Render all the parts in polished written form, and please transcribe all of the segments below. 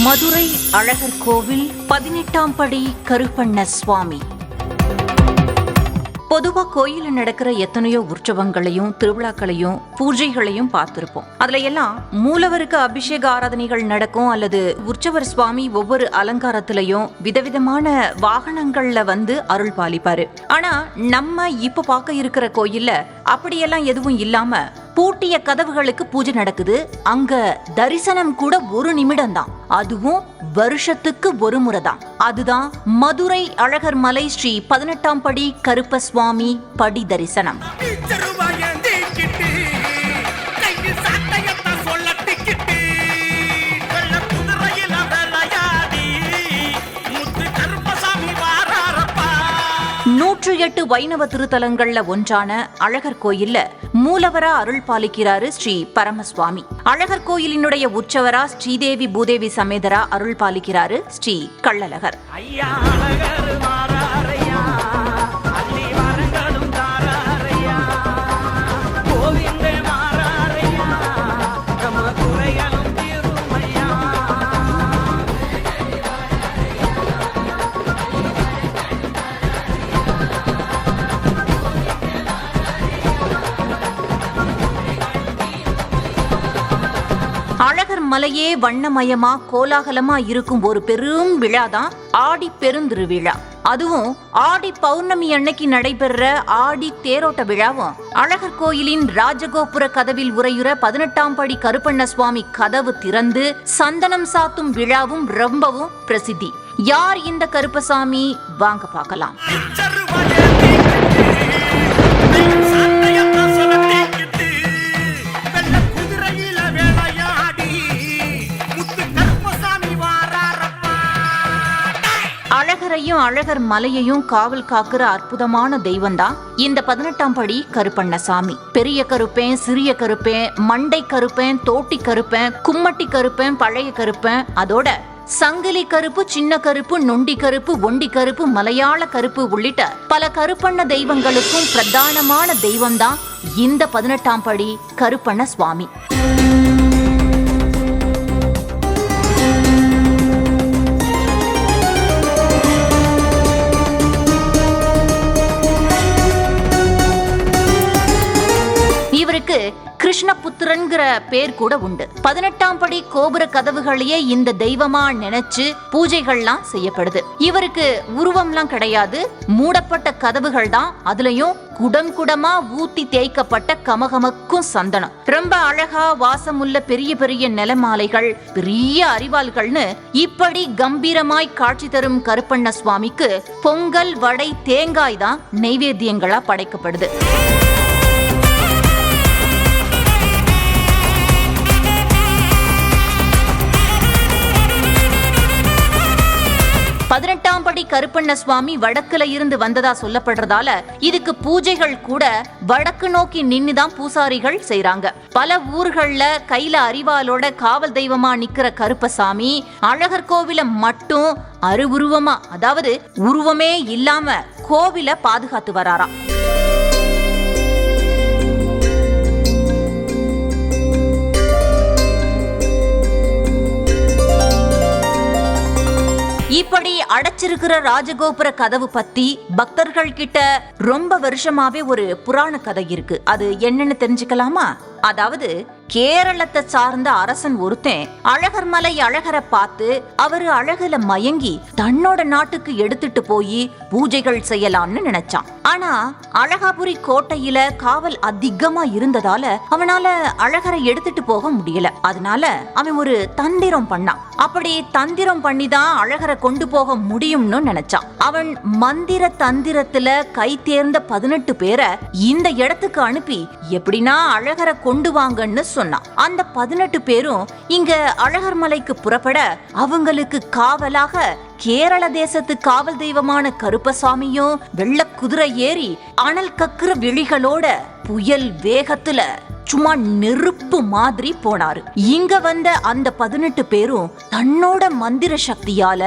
மதுரை அழகர் கோவில் 18ஆம் படி கருப்பண்ண சுவாமி. பொதுவா கோயில நடக்கிற எத்தனையோ உற்சவங்களையும் திருவிழாக்களையும் பூஜைகளையும் பார்த்திருப்போம். அதுல எல்லாம் மூலவருக்கு அபிஷேக ஆராதனைகள் நடக்கும், அல்லது உற்சவர் சுவாமி ஒவ்வொரு அலங்காரத்திலையும் விதவிதமான வாகனங்கள்ல வந்து அருள் பாலிப்பாரு. ஆனா நம்ம இப்ப பார்க்க இருக்கிற கோயில்ல அப்படியெல்லாம் எதுவும் இல்லாம பூட்டிய கதவுகளுக்கு பூஜை நடக்குது. அங்க தரிசனம் கூட 1 நிமிடம் தான், அதுவும் வருஷத்துக்கு ஒரு முறை தான். அதுதான் மதுரை அழகர் மலை ஸ்ரீ 18ஆம் படி கருப்ப சுவாமி படி தரிசனம். வைணவ திருத்தலங்கள்ல ஒன்றான அழகர் கோயில்ல மூலவரா அருள் பாலிக்கிறாரு ஸ்ரீ பரமசுவாமி. அழகர் கோயிலினுடைய உற்சவரா ஸ்ரீதேவி பூதேவி சமேதரா அருள் பாலிக்கிறாரு ஸ்ரீ கள்ளழகர். அழகர் மலையே வண்ணமயமா கோலாகலமா இருக்கும் ஒரு பெரும் விழாதான் ஆடி பெருந்திருவிழா. அதுவும் ஆடி பௌர்ணமி அன்னைக்கு நடைபெற ஆடி தேரோட்ட விழாவும் அழகர் கோயிலின் ராஜகோபுர கதவில் உறையுற 18ஆம் படி கருப்பண்ண சுவாமி கதவு திறந்து சந்தனம் சாத்தும் விழாவும் ரொம்பவும் பிரசித்தி. யார் இந்த கருப்பசாமி? வாங்க பார்க்கலாம். அழகரையும் அழகர் மலையையும் காவல் காக்குற அற்புதமான தெய்வம்தான் இந்த 18ஆம் படி கருப்பண்ணசாமி. பெரிய கருப்பேன், சிறிய கருப்பேன், மண்டை கருப்பேன், தோட்டி கருப்பேன், கும்மட்டி கருப்பேன், பழைய கருப்பேன், அதோட சங்கிலி கருப்பு, சின்ன கருப்பு, நொண்டி கருப்பு, ஒண்டி கருப்பு, மலையாள கருப்பு உள்ளிட்ட பல கருப்பண்ண தெய்வங்களுக்கும் பிரதானமான தெய்வம்தான் இந்த 18ஆம் படி கருப்பண்ண சுவாமி. இவருக்கு கிருஷ்ணபுத்திரன்கிற பேர் கூட உண்டு. 18ஆம் படி கோபுர கதவுகளையே இந்த தெய்வமா நினைச்சு பூஜைகள்லாம் செய்யப்படுது. இவருக்கு உருவம்லாம் கிடையாது, மூடப்பட்ட கதவுகள் தான். அதுலயும் குடம் குடமா ஊத்தி தேய்க்கப்பட்ட கமகமக்கும் சந்தனம், ரொம்ப அழகா வாசமுள்ள பெரிய பெரிய நிலமாலைகள், பெரிய அரிவாள்கள்னு இப்படி கம்பீரமாய் காட்சி தரும் கருப்பண்ண சுவாமிக்கு பொங்கல், வடை, தேங்காய் தான் நைவேத்தியங்களா படைக்கப்படுது. பதினெட்டாம் படி கருப்பண்ண சுவாமி வடக்குல இருந்து வந்ததா சொல்லப்படுறதால இதுக்கு பூஜைகள் கூட வடக்கு நோக்கி நின்னுதான் பூசாரிகள் செய்றாங்க. பல ஊர்கள்ல கையில அரிவாளோட காவல் தெய்வமா நிக்கிற கருப்பசாமி அழகர் கோவில மட்டும் அருவுருவமா, அதாவது உருவமே இல்லாம கோவில பாதுகாத்து வராராம். இப்படி அடைச்சிருக்கிற ராஜகோபுர கதவு பத்தி பக்தர்கள் கிட்ட ரொம்ப வருஷமாவே ஒரு புராண கதை இருக்கு. அது என்னன்னு தெரிஞ்சுக்கலாமா? அதாவது கேரளத்தை சார்ந்த அரசன் ஒருத்தன் அழகர் மலை அழகரை பார்த்து அவரு அழகுல மயங்கி தன்னோட நாட்டுக்கு எடுத்துட்டு போய் பூஜைகள் செய்யலாம்னு நினைச்சான். ஆனா அழகாபுரி கோட்டையில காவல் அதிகமா இருந்ததால அவனால அழகரை எடுத்துட்டு போக முடியல. அதனால அவன் ஒரு தந்திரம் பண்ணான். அப்படி தந்திரம் பண்ணிதான் அழகரை கொண்டு போக முடியும்னு நினைச்சான். அவன் மந்திர தந்திரத்துல கை தேர்ந்த 18 பேரை இந்த இடத்துக்கு அனுப்பி எப்படின்னா அழகரை கொண்டு வாங்கன்னு சொன்னான். அந்த 18 பேரும் இங்க அழகர் மலைக்கு புறப்பட அவங்களுக்கு காவலாக கேரள தேசத்து காவல் தெய்வமான கருப்பசாமியும் வெள்ள குதிரை ஏறி அனல் கக்குற விழிகளோட புயல் வேகத்துல சும்மா நெருப்பு மாதிரி போனாரு. இங்க வந்த அந்த 18 பேரும் தன்னோட மந்திர சக்தியால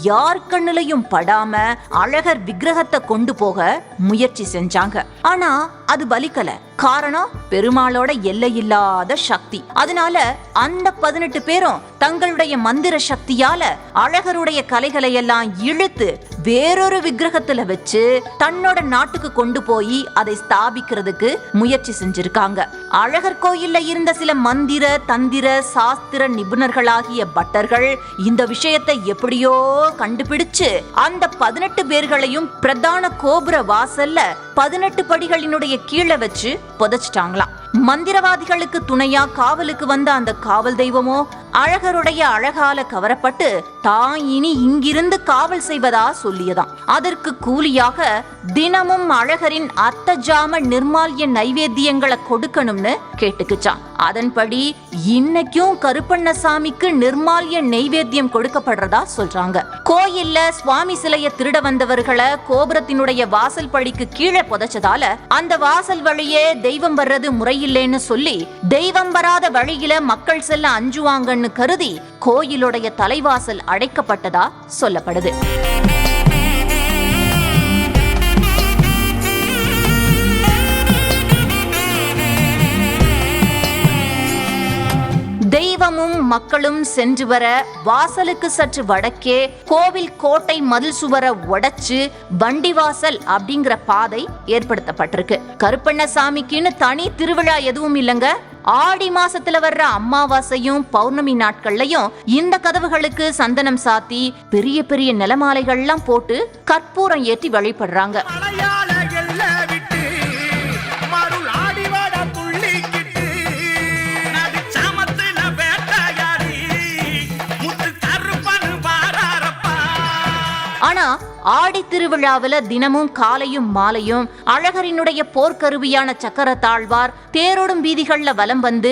யார் கண்ணுலையும் படாம அழகர் விக்கிரகத்தை கொண்டு போக முயற்சி செஞ்சாங்க. ஆனா அது பலிக்கல. காரணம் பெருமாளோட எல்லையில்லாத சக்தி. அதனால அந்த 18 பேரும் தங்களுடைய மந்திர சக்தியால அழகருடைய கலைகளை எல்லாம் இழுத்து வேறொரு விக்கிரகத்துல வச்சு தன்னோட நாட்டுக்கு கொண்டு போய் அதை ஸ்தாபிக்கிறதுக்கு முயற்சி செஞ்சிருக்காங்க. அழகர் கோயில்ல இருந்த சில மந்திர தந்திர சாஸ்திர நிபுணர்களாகிய பட்டர்கள் இந்த விஷயத்தை எப்படியோ கண்டுபிடிச்சு அந்த 18 பேர்களையும் பிரதான கோபுர வாசல்ல 18 படிகளினுடைய கீழே வச்சு புதைச்சிட்டாங்களாம். மந்திரவாதிகளுக்கு துணையா காவலுக்கு வந்த அந்த காவல் தெய்வமோ அழகருடைய அழகால கவரப்பட்டு தான் இனி இங்கிருந்து காவல் செய்வதா சொல்லியதாம். அதற்கு கூலியாக தினமும் அழகரின் அர்த்தஜாம நிர்மால்ய நைவேத்தியங்களை கொடுக்கணும்னு கேட்டுக்குச்சான். அதன்படி இன்னைக்கும் கருப்பண்ணசாமிக்கு நிர்மால்ய நைவேத்தியம் கொடுக்கப்படுறதா சொல்றாங்க. கோயில்ல சுவாமி சிலைய திருட வந்தவர்களை கோபுரத்தினுடைய வாசல் படிக்கு கீழே புதைச்சதால அந்த வாசல் வழியே தெய்வம் வர்றது முறையில்லைன்னு சொல்லி தெய்வம் வராத வழியில மக்கள் செல்ல அஞ்சுவாங்கன்னு கருதி கோயிலுடைய தலைவாசல் அடைக்கப்பட்டதா சொல்லப்படுது. தெய்வமும் மக்களும் சென்று வர வாசலுக்கு சற்று வடக்கே கோவில் கோட்டை மதில் சுவரை உடைச்சு வண்டிவாசல் அப்படிங்கிற பாதை ஏற்படுத்தப்பட்டிருக்கு. கருப்பண்ணசாமிக்குன்னு தனி திருவிழா எதுவும் இல்லைங்க. ஆடி மாசத்துல வர்ற அமாவாசையும் பௌர்ணமி நாட்கள்லயும் இந்த கதவுகளுக்கு சந்தனம் சாத்தி பெரிய பெரிய நிலமாலைகள்லாம் போட்டு கற்பூரம் ஏற்றி வழிபடுறாங்க. ஆனா ஆடி திருவிழாவில தினமும் காலையும் மாலையும் அழகரினுடைய போர்க்கருவியான சக்கரத்தாழ்வார் தேரோடும் வீதிகள்ல வலம் வந்து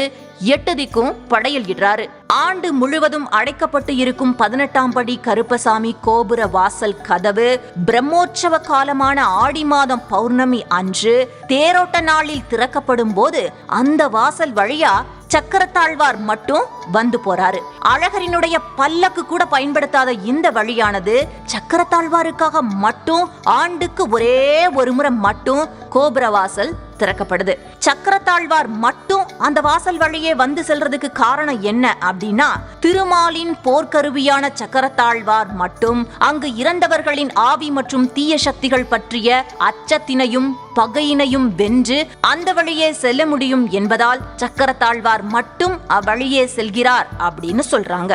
8 திக்கும் படையலிடுறாரு. ஆண்டு முழுவதும் அடைக்கப்பட்டு இருக்கும் 18ஆம் படி கருப்பசாமி கோபுர வாசல் கதவு பிரம்மோற்சவ காலமான ஆடி மாதம் பௌர்ணமி அன்று தேரோட்ட நாளில் திறக்கப்படும் போது அந்த வாசல் வழியா சக்கரத்தாழ்வார் மட்டும் வந்து போறாரு. அழகரினுடைய பல்லக்கு கூட பயன்படுத்தாத இந்த வழியானது சக்கரத்தாழ்வாருக்காக மட்டும் ஆண்டுக்கு ஒரே ஒரு முறை மட்டும் கோபுர வாசல் திறக்கப்படுது. சக்கரத்தாழ்வார் மட்டும் அந்த வாசல் வழியே வந்து செல்றதுக்கு காரணம் என்ன அப்படின்னா, திருமாலின் போர்க்கருவியான சக்கரத்தாழ்வார் மட்டும் அங்கு இறந்தவர்களின் ஆவி மற்றும் தீய சக்திகள் பற்றிய அச்சத்தினையும் பகையினையும் வென்று அந்த வழியே செல்ல முடியும் என்பதால் சக்கரத்தாழ்வார் மட்டும் அவ்வழியே செல்கிறார் அப்படின்னு சொல்றாங்க.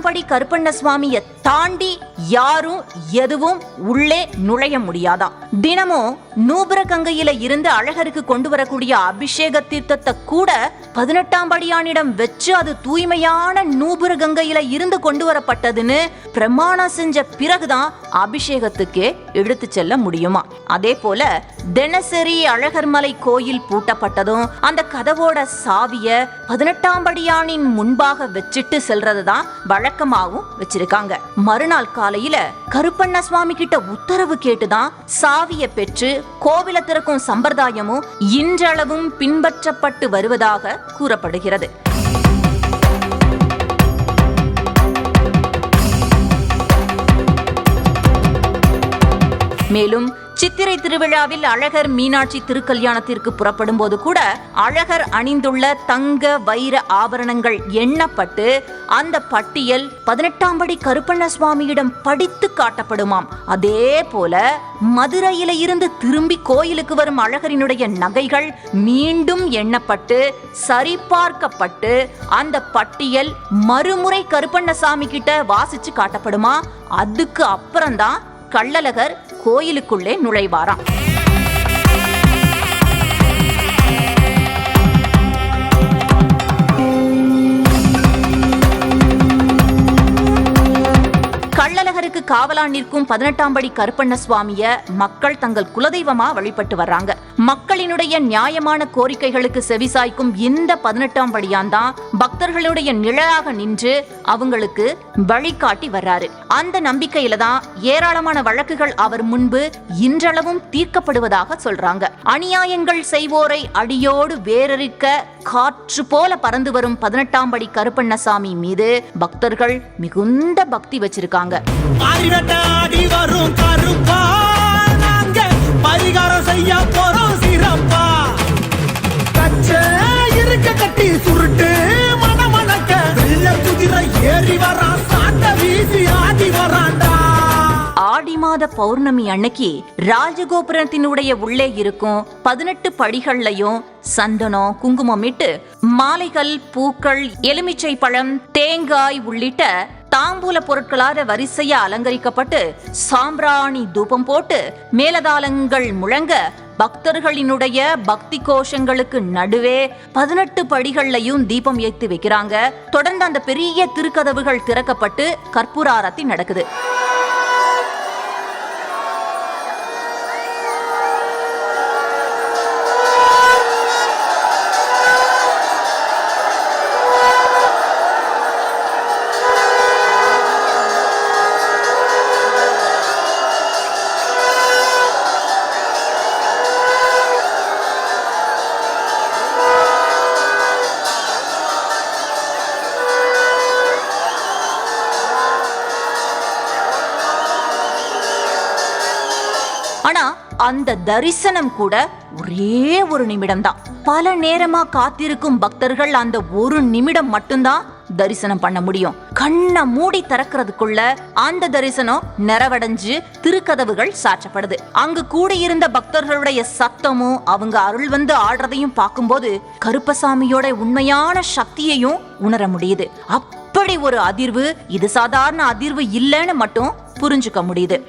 படி கருப்பண்ணசுவாமியை தாண்டி யாரும் எதுவும் உள்ளே நுழைய முடியாதான். தினமும் நூபுர கங்கையில இருந்து அழகருக்கு கொண்டு வரக்கூடிய அபிஷேக தீர்த்தத்தை கூட 18ஆம் படியானிடம் வச்சு அது தூய்மையான நூபுர கங்கையில இருந்து கொண்டு வரப்பட்டதுன்னு பிரமாணம் செஞ்ச பிறகுதான் அபிஷேகத்துக்கே எடுத்து செல்ல முடியுமா. அதே போல தினசரி அழகர் மலை கோயில் பூட்டப்பட்டதும் அந்த கதவோட சாவிய 18ஆம் படியானின் முன்பாக வச்சுட்டு செல்றதுதான் வழக்கமாகவும் வச்சிருக்காங்க. மறுநாள் காலையில கருப்பண்ணசுவாமி கிட்ட உத்தரவு கேட்டுதான் சாவிய பெற்று கோவில திறக்கும் சம்பிரதாயமும் இன்றளவும் பின்பற்றப்பட்டு வருவதாக கூறப்படுகிறது. மேலும் சித்திரை திருவிழாவில் அழகர் மீனாட்சி திருக்கல்யாணத்திற்கு புறப்படும் போது கூட அழகர் அணிந்துள்ள தங்க வைர ஆபரணங்கள் எண்ணப்பட்டு அந்த பட்டியல் 18ஆம் படி கருப்பண்ணசுவாமியிடம் படித்து காட்டப்படுமாம். அதே போல மதுரையில இருந்து திரும்பி கோயிலுக்கு வரும் அழகரினுடைய நகைகள் மீண்டும் எண்ணப்பட்டு சரிபார்க்கப்பட்டு அந்த பட்டியல் மறுமுறை கருப்பண்ணசாமி கிட்ட வாசிச்சு காட்டப்படுமா. அதுக்கு அப்புறம்தான் கள்ளழகர் கோயிலுக்குள்ளே நுழைவாராம். கள்ளழகர் அழகருக்கு காவலா நிற்கும் 18ஆம் படி கருப்பண்ண சுவாமிய மக்கள் தங்கள் குலதெய்வமா வழிபட்டு வர்றாங்க. மக்களினுடைய நியாயமான கோரிக்கைகளுக்கு செவிசாய்க்கும் இந்த 18ஆம் படியான் பக்தர்களுடைய நிழலாக நின்று அவங்களுக்கு வழிகாட்டி வர்றாரு. அந்த நம்பிக்கையில தான் ஏராளமான வழக்குகள் அவர் முன்பு இன்றளவும் தீர்க்கப்படுவதாக சொல்றாங்க. அநியாயங்கள் செய்வோரை அடியோடு வேரறுக்க காற்று போல பறந்து வரும் 18ஆம் படி கருப்பண்ணசாமி மீது பக்தர்கள் மிகுந்த பக்தி வச்சிருக்காங்க. பரிகாரம் செய்ய போறோம் சிறப்பா, இருக்க கட்டி சுருட்டு மனமணக்க வெள்ள குதிரை ஏறி வரா, சாட்ட வீசி ஆடி வராண்டா. ஆடி மாத பௌர்ணமி அன்னைக்கு ராஜகோபுரத்தினுடைய உள்ளே இருக்கும் 18 படிகள்லையும் சந்தனம் குங்குமம் இட்டு மாலைகள், பூக்கள், எலுமிச்சை பழம், தேங்காய் உள்ளிட்ட தாம்பூல பொருட்களாக வரிசையா அலங்கரிக்கப்பட்டு சாம்பிராணி தூபம் போட்டு மேலதாளங்கள் முழங்க பக்தர்களினுடைய பக்தி கோஷங்களுக்கு நடுவே 18 படிகள்லையும் தீபம் ஏற்றி வைக்கிறாங்க. தொடர்ந்து அந்த பெரிய திருக்கதவுகள் திறக்கப்பட்டு கற்பூர ஆரத்தி நடக்குது. ஆனா அந்த தரிசனம் கூட ஒரே ஒரு நிமிடம் தான். பல நேரமா காத்திருக்கும் பக்தர்கள் அந்த ஒரு நிமிடம் மட்டும்தான் தரிசனம் பண்ண முடியும். கண்ணை மூடி திறக்கிறதுக்குள்ள அந்த தரிசனம் நிறைவடைஞ்சு திருக்கதவுகள் சாற்றப்படுது. அங்கு கூடியிருந்த பக்தர்களுடைய சத்தமும் அவங்க அருள் வந்து ஆடுறதையும் பார்க்கும்போது கருப்பசாமியோட உண்மையான சக்தியையும் உணர முடியுது. அப்படி ஒரு அதிர்வு, இது சாதாரண அதிர்வு இல்லைன்னு மட்டும் புரிஞ்சுக்க முடியுது.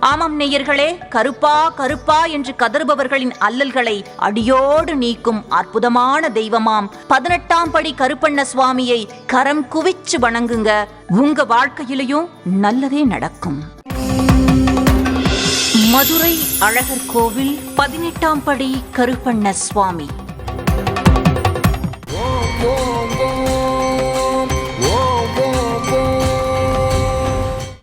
ஆமாம் நேயர்களே, கருப்பா கருப்பா என்று கதறுபவர்களின் அல்லல்களை அடியோடு நீக்கும் அற்புதமான தெய்வமாம் 18ஆம் படி கருப்பண்ண சுவாமியை கரம் குவிச்சு வணங்குங்க. உங்க வாழ்க்கையிலையும் நல்லதே நடக்கும். மதுரை அழகர் கோவில் 18ஆம் படி கருப்பண்ண சுவாமி.